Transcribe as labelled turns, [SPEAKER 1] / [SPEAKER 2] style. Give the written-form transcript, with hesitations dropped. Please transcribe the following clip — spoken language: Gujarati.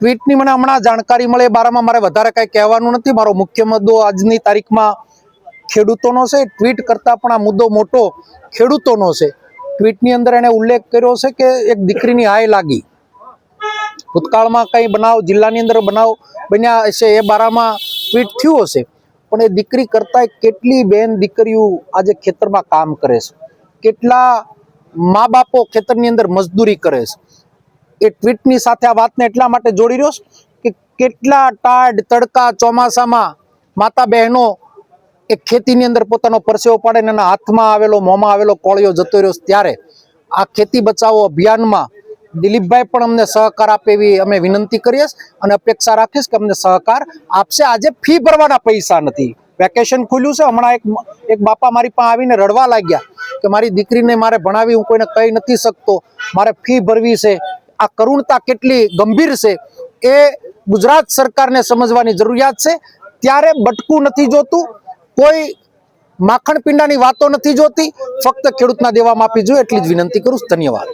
[SPEAKER 1] ટ્વીટની મને હમણાં જાણકારી મળે એ બારામાં મારે વધારે કાંઈ કહેવાનું નથી। મારો મુખ્ય મુદ્દો આજની તારીખમાં ખેડૂતોનો છે। ટ્વીટ કરતાં પણ આ મુદ્દો મોટો ખેડૂતોનો છે। ટ્વીટની અંદર એણે ઉલ્લેખ કર્યો છે કે એક દીકરીની હાય લાગી, ભૂતકાળમાં કંઈ બનાવ જિલ્લાની અંદર બનાવ બન્યા હશે એ બારામાં ટ્વીટ થયું હશે, પણ એ દીકરી કરતાં કેટલી બેન દીકરીઓ આજે ખેતરમાં કામ કરે છે, કેટલા મા બાપો ખેતરની અંદર મજદૂરી કરે છે। એ ટ્વીટની સાથે આ વાતને એટલા માટે જોડી રહ્યો છે કે કેટલા ટાઢ તડકા ચોમાસામાં માતા બહેનો એ ખેતીની અંદર પોતાનો પરસેવો પાડે ને એના હાથમાં આવેલો મોંમાં આવેલો કોળિયો જતો રહ્યો છે। ત્યારે આ ખેતી બચાવો અભિયાનમાં દિલીપભાઈ પણ અમને સહકાર આપે એવી અમે વિનંતી કરીએ અને અપેક્ષા રાખીશ કે અમને સહકાર આપશે। આજે ફી ભરવાના પૈસા નથી, વેકેશન ખુલ્યું છે, હમણાં એક બાપા મારી પાસે આવીને રડવા લાગ્યા કે મારી દીકરીને મારે ભણાવી, હું કોઈને કહી નથી શકતો, મારે ફી ભરવી છે। આ કરુણતા કેટલી ગંભીર છે એ ગુજરાત સરકારને સમજવાની જરૂરિયાત છે। ત્યારે બટકું નથી જોતું, કોઈ માખણ પીંડાની વાતો નથી જોતી, ફક્ત ખેડૂતના દેવા માફી જોઈએ એટલી જ વિનંતી કરું છું। ધન્યવાદ।